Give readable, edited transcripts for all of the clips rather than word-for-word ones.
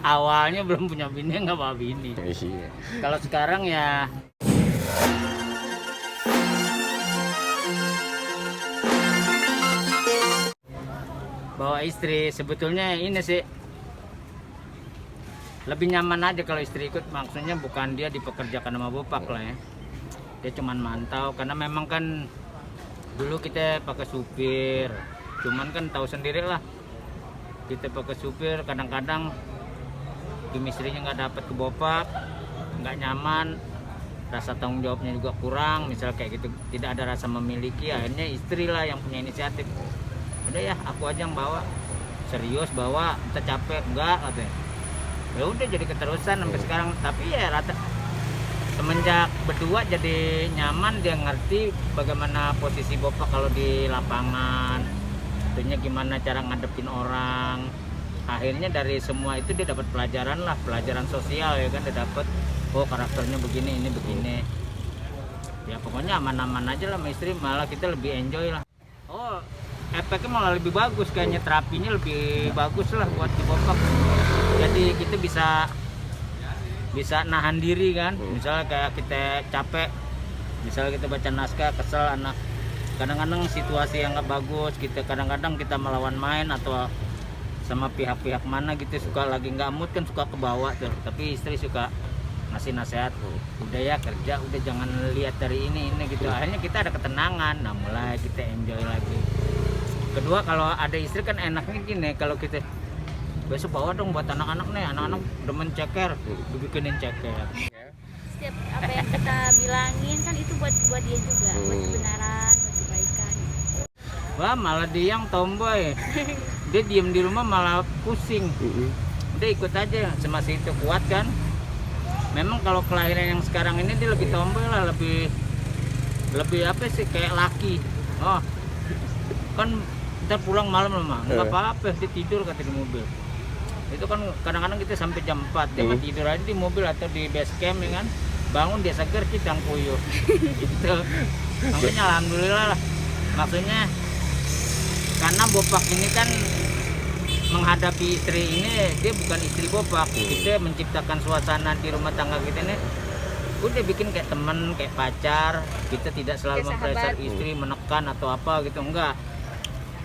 Awalnya belum punya bini nggak bawa bini. Iya. Kalau sekarang ya bawa istri, sebetulnya ini sih lebih nyaman aja kalau istri ikut, maksudnya bukan dia dipekerjakan sama bopak lah ya, dia cuman mantau, karena memang kan dulu kita pakai supir, cuman kan tahu sendiri lah, kita pakai supir kadang-kadang chemistry-nya nggak dapet ke bopak, nggak nyaman, rasa tanggung jawabnya juga kurang, misal kayak gitu, tidak ada rasa memiliki, akhirnya istri lah yang punya inisiatif. Udah ya, aku aja yang bawa, serius bawa, kita capek enggak katanya. Ya udah jadi keterusan sampai sekarang. Tapi ya rata semenjak berdua jadi nyaman, dia ngerti bagaimana posisi bopak kalau di lapangan, tentunya gimana cara ngadepin orang. Akhirnya dari semua itu dia dapat pelajaran lah, pelajaran sosial ya kan, dia dapat oh karakternya begini, ini begini. Ya pokoknya aman-aman aja lah sama istri, malah kita lebih enjoy lah. Oh, efeknya malah lebih bagus, kayaknya terapinya lebih bagus lah buat di bopak. Jadi kita bisa nahan diri kan, misalnya kayak kita capek, misalnya kita baca naskah kesel anak, kadang-kadang situasi yang nggak bagus, kita kadang-kadang kita melawan main atau sama pihak-pihak mana gitu, suka lagi nggak mood kan, suka kebawa tuh. Tapi istri suka ngasih nasihat, udah ya kerja, udah jangan lihat dari ini gitu. Akhirnya kita ada ketenangan, nah mulai kita enjoy lagi. Kedua, kalau ada istri kan enaknya gini, kalau kita besok bawa dong buat anak-anak nih, anak-anak demen ceker, dibikinin ceker. Setiap apa yang kita bilangin kan itu buat dia juga, buat kebenaran, buat kebaikan. Wah, malah dia yang tomboy, dia diem di rumah malah pusing. Udah ikut aja, semasa itu kuat kan. Memang kalau kelahiran yang sekarang ini dia lebih tomboy lah, lebih apa sih, kayak laki. Oh, kan kita pulang malam mah nggak apa-apa, dia tidur kata di mobil. Itu kan kadang-kadang kita sampai jam 4 dia mah tidur aja di mobil atau di base camp ya kan, bangun dia seger, kita yang puyuh gitu. Makanya alhamdulillah lah, maksudnya karena bopak ini kan menghadapi istri ini, dia bukan istri bopak, kita menciptakan suasana di rumah tangga kita ini udah bikin kayak temen, kayak pacar. Kita tidak selalu mempressure istri, menekan atau apa gitu, enggak.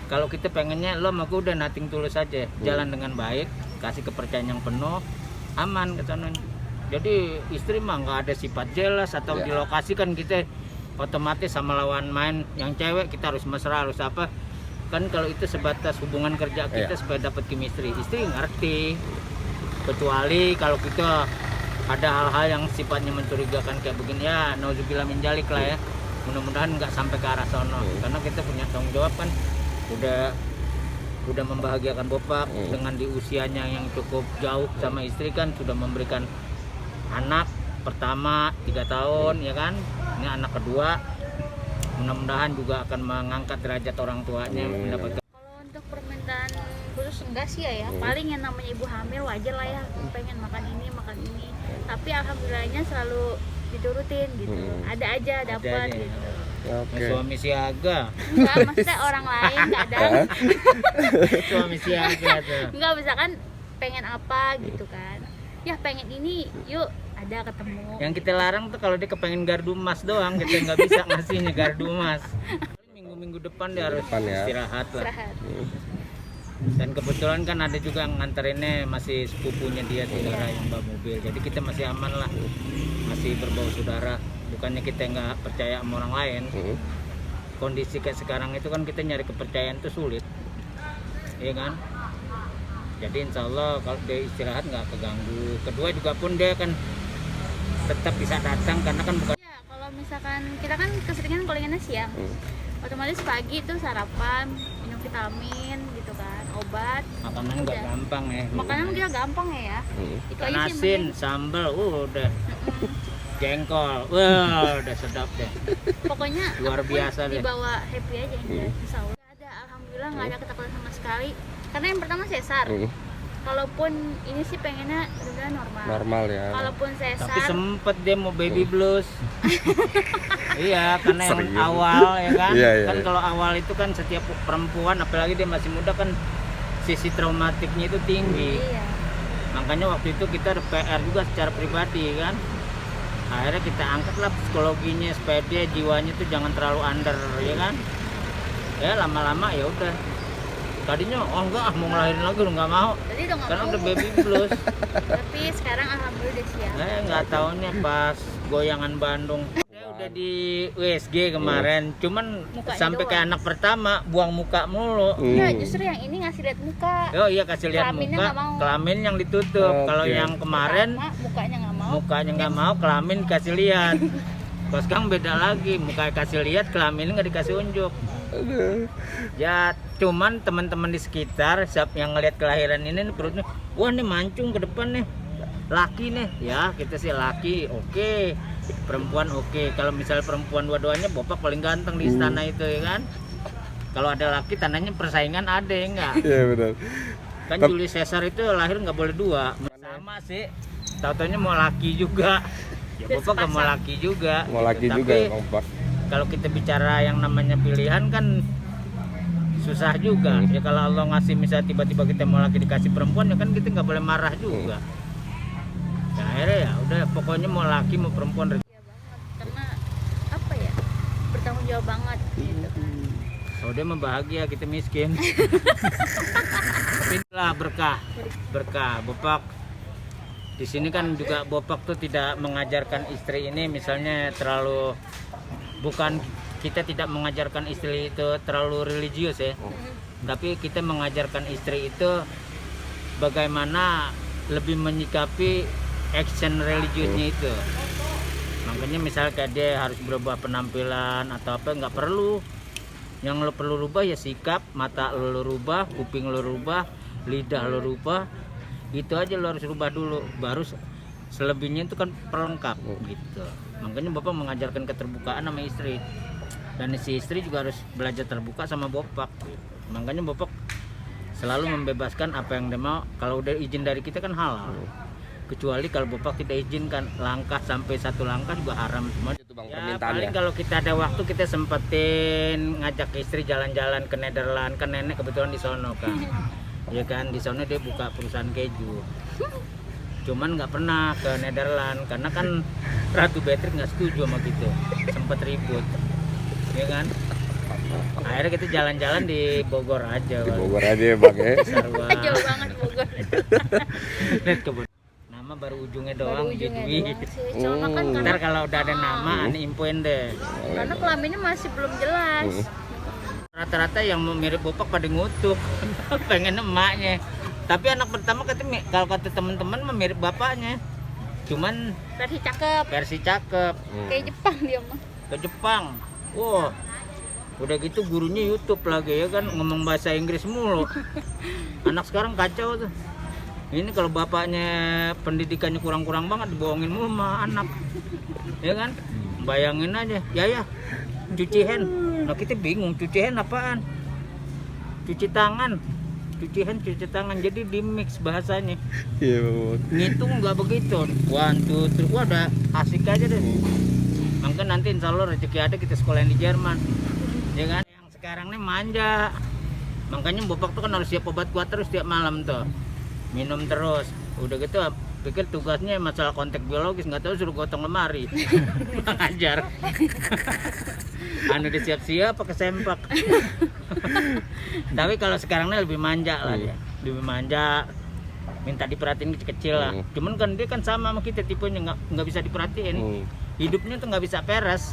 Kalau kita pengennya lo sama gue udah nothing tulus aja, jalan dengan baik, kasih kepercayaan yang penuh, aman kesana. Jadi istri mah nggak ada sifat jelas atau di lokasi kan kita otomatis sama lawan main yang cewek kita harus mesra, harus apa kan. Kalau itu sebatas hubungan kerja kita supaya dapat chemistry, istri ngerti. Kecuali kalau kita ada hal-hal yang sifatnya mencurigakan kayak begini, ya nauzubillah min dzalik lah ya, mudah-mudahan nggak sampai ke arah sono. Karena kita punya tanggung jawab kan, udah membahagiakan bopak dengan di usianya yang cukup jauh sama istri kan, sudah memberikan anak pertama 3 tahun ya kan, ini anak kedua, mudah-mudahan juga akan mengangkat derajat orang tuanya, mendapatkan. Kalau untuk permintaan khusus enggak sih ya, paling yang namanya ibu hamil wajar lah ya, pengen makan ini makan ini, tapi alhamdulillahnya selalu diturutin gitu. Ada aja dapat gitu. Suami siaga. Enggak, maksudnya orang lain kadang. Suami siaga tuh. Enggak, misalkan pengen apa gitu kan, ya pengen ini, yuk ada ketemu. Yang kita larang tuh kalau dia kepengen gardu emas doang, kita nggak bisa ngasihnya gardu emas. Minggu-minggu depan dia harus istirahat lah. Dan kebetulan kan ada juga yang nganterinnya masih sepupunya dia, saudara yang bawa mobil, jadi kita masih aman lah, masih berbau saudara. Bukannya kita nggak percaya sama orang lain. Kondisi kayak sekarang itu kan kita nyari kepercayaan itu sulit, iya kan. Jadi insya Allah kalau dia istirahat nggak keganggu. Kedua juga pun dia kan tetap bisa datang karena kan bukan Ya, kalau misalkan kita kan keseringan callingannya siang, otomatis pagi tuh sarapan, minum vitamin gitu kan, obat. makanan nggak gampang ya. Makanan dia gampang ya. Itu Ikan aja sih asin, sambal, udah jengkol, wah udah sedap deh. Pokoknya Luar apapun biasa deh. dibawa happy aja ya, insya Allah. Nggak ada, alhamdulillah nggak ada ketakutan sama sekali. Karena yang pertama sesar. Kalaupun ini sih pengennya udah normal ya. Kalaupun sesar. Tapi sempet dia mau baby blues. Iya, karena yang awal ya kan. Kan kalau awal itu kan setiap perempuan, apalagi dia masih muda kan, sisi traumatiknya itu tinggi. Iya. Makanya waktu itu kita ada PR juga secara pribadi kan. Akhirnya kita angkatlah psikologinya supaya dia jiwanya tuh jangan terlalu under ya kan. Ya lama-lama ya udah. Tadinya oh enggak mau ngelahirin lagi nggak mau. Tadi udah nggak Karena mau. udah baby blues. Tapi sekarang alhamdulillah udah siap. Nggak taunya pas goyangan Bandung. Dia udah di USG kemarin, cuman Mukanya sampai doang. kayak anak pertama buang muka mulu. Enggak, justru yang ini ngasih lihat muka. Oh iya kasih lihat Kelaminnya muka, nggak mau. kelamin yang ditutup. Kalau Oke. yang kemarin Pertama, mukanya nggak mau. mukanya nggak mau, kelamin kasih lihat. Pas sekarang beda lagi, muka kasih lihat, kelamin nggak dikasih unjuk. Aduh. Ya cuman teman-teman di sekitar siap yang ngelihat kelahiran ini nih, perutnya, wah nih mancung ke depan nih, laki nih, ya kita sih laki, oke. Perempuan oke. Kalau misalnya perempuan dua-duanya bopak paling ganteng di istana itu ya kan. Kalau ada laki tandanya persaingan ada ya enggak. Iya benar. Kan Julius Caesar itu lahir nggak boleh dua. Sama sih. Tahu-taunya mau laki juga. Ya Dan bopak nggak mau sepasang. laki juga. Mau gitu. laki Tapi juga Bang Pak. kalau kita bicara yang namanya pilihan kan susah juga. Ya kalau Allah ngasih misalnya tiba-tiba kita mau laki dikasih perempuan ya kan kita nggak boleh marah juga. Ya, akhirnya ya udah pokoknya mau laki mau perempuan. Iya banget. Karena apa ya? Bertanggung jawab banget gitu kan. Kalau dia mah bahagia, kita miskin. Tapi itulah berkah bopak. Di sini kan juga bopak tuh tidak mengajarkan istri ini misalnya terlalu, bukan kita tidak mengajarkan istri itu terlalu religius ya. Tapi kita mengajarkan istri itu bagaimana lebih menyikapi action religiusnya itu. Makanya misalnya kayak dia harus berubah penampilan atau apa, nggak perlu. Yang lo perlu rubah ya sikap, mata lo rubah, kuping lo rubah, lidah lo rubah. Itu aja lo harus rubah dulu, baru selebihnya itu kan pelengkap gitu. Makanya bapak mengajarkan keterbukaan sama istri, dan si istri juga harus belajar terbuka sama bapak. Makanya bapak selalu membebaskan apa yang dia mau. Kalau udah izin dari kita kan halal, kecuali kalau bapak tidak izinkan langkah sampai satu langkah juga haram semua. Itu Bang Ya permintaan paling ya. kalau kita ada waktu kita sempetin ngajak istri jalan-jalan ke Nederland, kan nenek kebetulan di sono kan. Ya kan di sono dia buka perusahaan keju. Cuman nggak pernah ke Nederland karena kan Ratu Beatrix nggak setuju sama gitu, sempet ribut, ya kan. Akhirnya kita jalan-jalan di Bogor aja. Di Bogor aja ya Bang ya. Sarwa. Jauh banget Bogor. Lihat kebun. Nama baru ujungnya doang. Baru ujungnya Jidwi. doang sih. Cuma kan Ntar karena, kalau udah ada nama, ani infoin deh. karena kelaminnya masih belum jelas. Rata-rata yang mirip bopak pada ngutuk, pengen emaknya. Tapi anak pertama katanya kalau kata teman-teman mah mirip bapaknya. Cuman Versi cakep. versi cakep. Kayak Jepang dia mah. Ke Jepang. Wah. Udah gitu gurunya YouTube lagi ya kan, ngomong bahasa Inggris mulu. Anak sekarang kacau tuh. Ini kalau bapaknya pendidikannya kurang-kurang banget dibohongin mulu sama anak. Ya kan? Bayangin aja. Ya. Cuci hand. Nah kita bingung cuci hand apaan? Cuci tangan. Cuci hand, cuci tangan. Jadi di mix bahasanya. Iya Bang. Ngitung nggak begitu. 1, 2, 3. Wah udah asik aja deh. Mungkin nanti insya Allah rezeki ada kita sekolahin di Jerman. Ya kan? Yang sekarang nih manja. Makanya bopak tuh kan harus siap obat kuat terus tiap malam tuh. Minum terus. Udah gitu pikir tugasnya masalah kontak biologis, nggak tahu suruh gotong lemari. Ajar. Anu udah siap-siap pakai sempak. Tapi kalau sekarang nih lebih manja lah dia. Lebih manja. Minta diperhatiin kecil-kecil lah. Cuman kan dia kan sama sama kita tipenya, nggak bisa diperhatiin. Hidupnya tuh nggak bisa peres.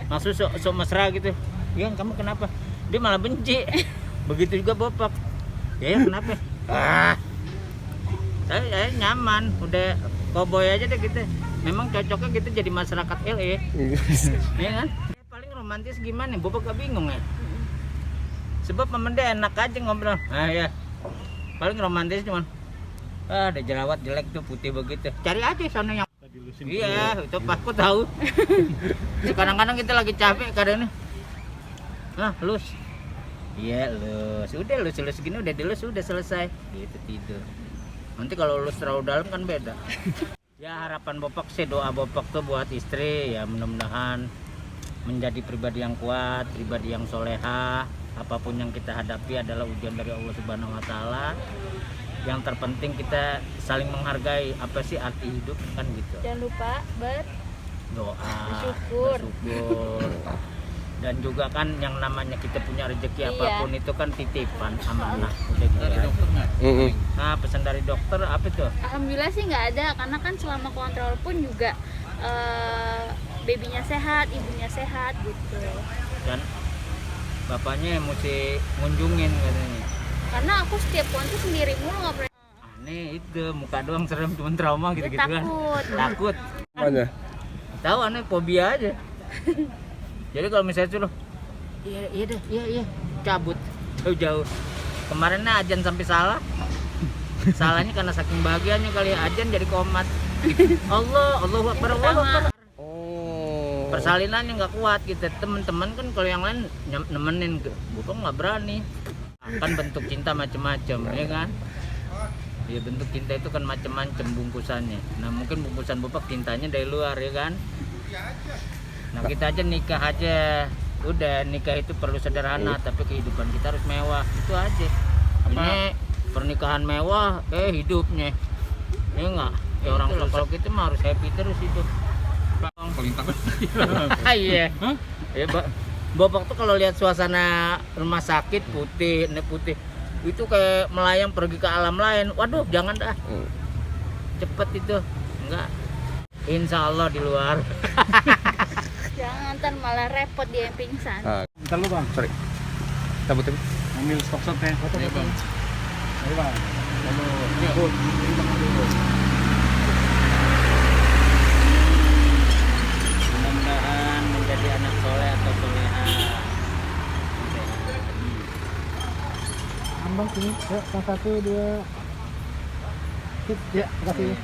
Maksud sok mesra gitu. Ya kamu kenapa? Dia malah benci. Begitu juga bopak. Ya kenapa? Saya nyaman, udah cowboy aja deh kita. Memang cocoknya kita jadi masyarakat LA. Ya kan? Paling romantis gimana? Bopak gak bingung ya. Sebab memang dia enak aja ngobrol. Ya. Paling romantis cuman ada jerawat jelek tuh putih begitu. Cari aja sana yang iya, itu aku tahu. Kadang-kadang kita lagi capek kadang ini. Lus. Iya, lus. Udah lus gini udah dilus udah selesai. Gitu tidur. Nanti kalau lus terlalu dalam kan beda. Ya harapan bopak sih, doa bopak tuh buat istri ya mudah-mudahan menjadi pribadi yang kuat, pribadi yang soleha. Apapun yang kita hadapi adalah ujian dari Allah Subhanahu wa taala. yang terpenting kita saling menghargai, apa sih arti hidup kan gitu. Jangan lupa Doa, bersyukur. Dan juga kan yang namanya kita punya rezeki Iya. apapun itu kan titipan, amanah udah gitu kan. Nah, pesan dari dokter apa tuh? Alhamdulillah sih nggak ada, karena kan selama kontrol pun juga babynya sehat, ibunya sehat gitu. Dan bapaknya mesti ngunjungin katanya. Karena aku setiap kontrol sendiri mulu, nggak pernah. Aneh itu, muka doang serem, cuman trauma Dia gitu-gitu kan. Takut. Apanya? Tahu aneh, fobia aja. Jadi kalau misalnya suruh iya cabut jauh-jauh. Kemarin ajan sampai salah. Salahnya karena saking bahagianya kali ya, ajan jadi komat. Allahu Akbar, Allahu Akbar. Oh. Persalinannya nggak kuat gitu. Teman-teman kan kalau yang lain nemenin, gue nggak berani. Kan bentuk cinta macam-macam, ya kan? Ya bentuk cinta itu kan macam-macam bungkusannya. Nah mungkin bungkusan bapak cintanya dari luar, ya kan? Nah kita aja nikah aja, udah nikah itu perlu sederhana, tapi kehidupan kita harus mewah, itu aja. Ini pernikahan mewah, hidupnya, ya enggak? Ya orang tua kalau kita mah harus happy terus hidup. Iya. Ya bapak tuh kalau lihat suasana rumah sakit putih, itu kayak melayang pergi ke alam lain. Waduh, jangan dah. Cepet itu, enggak. Insya Allah di luar. Jangan, ntar malah repot dia yang pingsan. Bentar lu bang, Sorry. Cabut. ambil stok ya. Iya bang. Ayo bang. Mudah-mudahan menjadi anak soleh atau soleha. Ambang sini, yuk, yang 1, 2. Ya, terima kasih.